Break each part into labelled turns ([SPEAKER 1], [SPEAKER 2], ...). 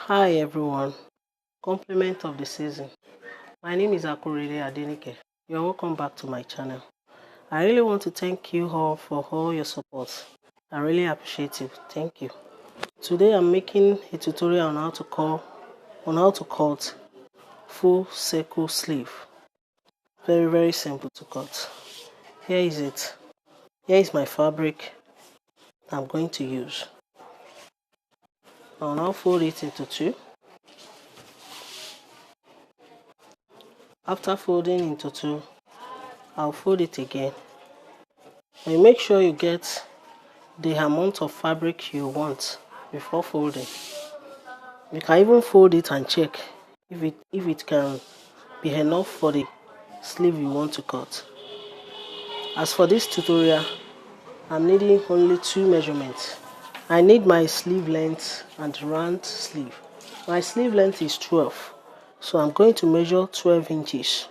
[SPEAKER 1] Hi everyone, compliment of the season. My name is Akurele Adenike. You're welcome back to my channel. I really want to thank you all for all your support. I really appreciate it. Thank you. Today I'm making a tutorial on how to cut full circle sleeve. Very simple to cut. Here is it. Here is my fabric I'm going to use. I'll now fold it into two. After folding into two, I'll fold it again. And make sure you get the amount of fabric you want before folding. You can even fold it and check if it can be enough for the sleeve you want to cut. As for this tutorial, I'm needing only two measurements. I need my sleeve length and round sleeve. My sleeve length is 12, so I'm going to measure 12 inches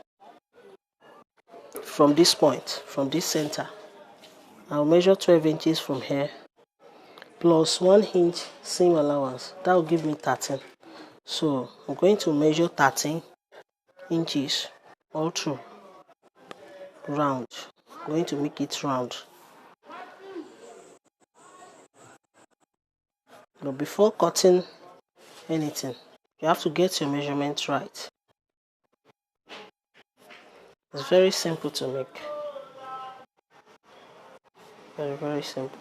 [SPEAKER 1] from this point, from this center. I'll measure 12 inches from here plus 1 inch seam allowance. That will give me 13. So I'm going to measure 13 inches all through round. I'm going to make it round. But before cutting anything, you have to get your measurements right. It's very simple to make. Very simple.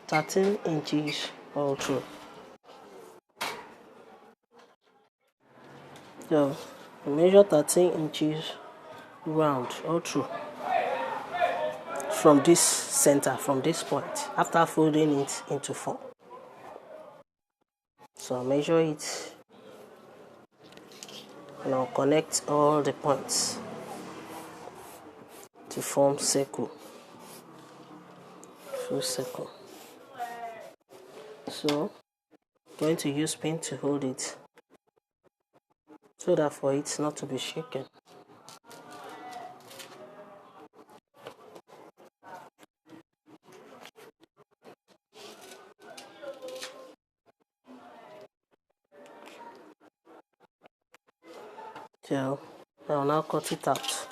[SPEAKER 1] 13 inches all through. So measure 13 inches round all through from this center, from this point, after folding it into 4. So I'll measure it and I'll connect all the points to form circle, full circle. So I'm going to use pin to hold it so that for it not to be shaken. So I'll now cut it out.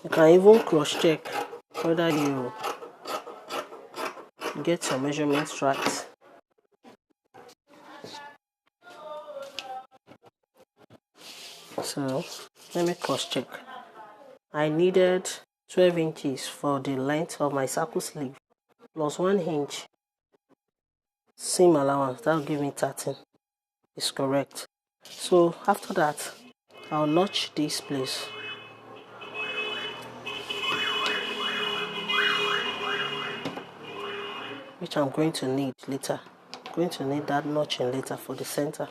[SPEAKER 1] You can even cross check whether you get your measurements right. So let me cross check. I needed 12 inches for the length of my circle sleeve plus 1 inch seam allowance. That will give me 13. It's correct. So after that, I'll notch this place. Which I'm going to need later. I'm going to need that notching later for the center.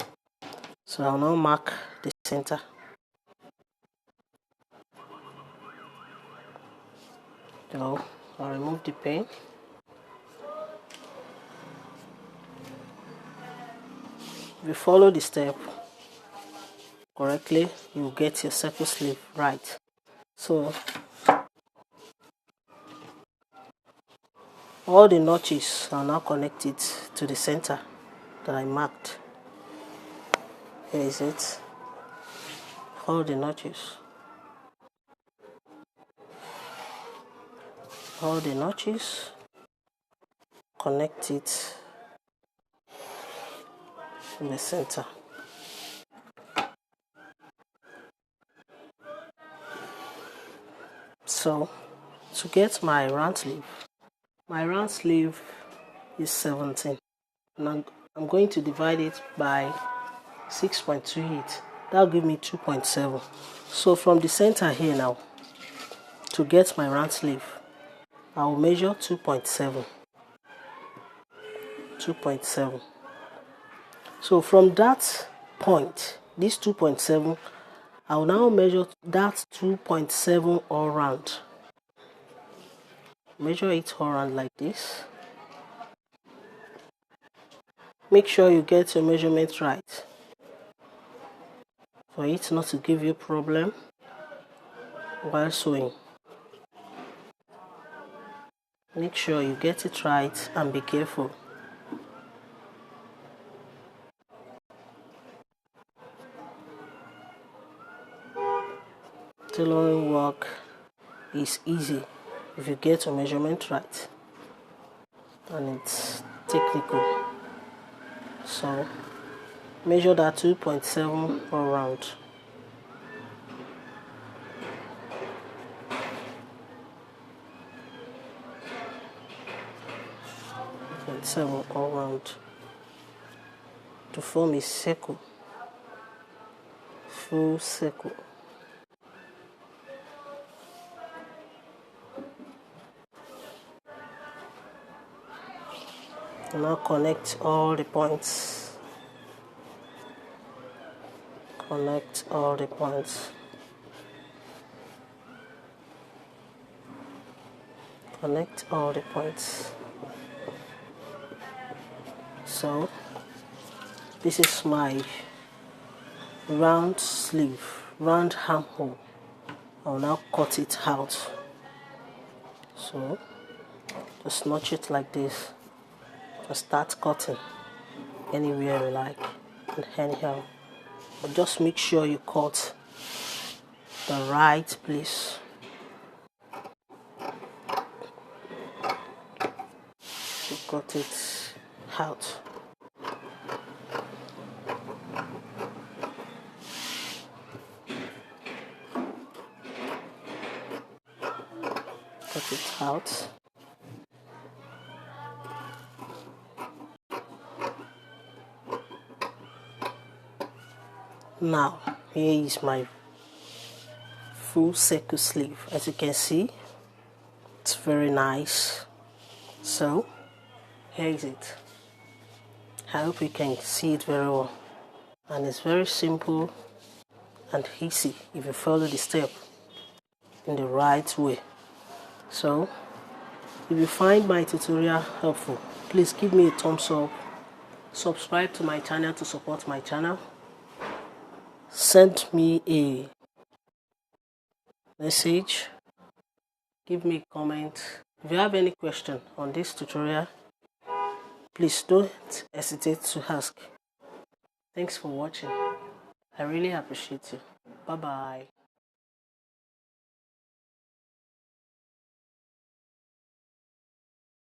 [SPEAKER 1] So I'll now mark the center. So I'll remove the pin. If you follow the step correctly, you'll get your circle sleeve right. So all the notches are now connected to the center that I marked. Here is it. All the notches. All the notches. Connect it in the center. So to get my round sleeve is 17, and I'm going to divide it by 6.28. That'll give me 2.7. So from the center here now, to get my round sleeve, I will measure 2.7. So from that point, this 2.7, I will now measure that 2.7 all round. Measure it all around like this. Make sure you get your measurements right for it not to give you problem while sewing. Make sure you get it right and be careful. Tailoring work is easy if you get your measurement right, and it's technical. So measure that 2.7 all round. 2.7 all round to form a circle, full circle. Now connect all the points. Connect all the points. Connect all the points. So this is my round sleeve, round armhole. I'll now cut it out. So just notch it like this. Just start cutting anywhere you like and anyhow. But just make sure you cut the right place. You cut it out. Cut it out. Now here is my full circle sleeve. As you can see, it's very nice. So here is it. I hope you can see it very well, and it's very simple and easy if you follow the step in the right way. So if you find my tutorial helpful, please give me a thumbs up, subscribe to my channel to support my channel, send me a message, give me a comment. If you have any question on this tutorial, please don't hesitate to ask. Thanks for watching. I really appreciate you. Bye bye.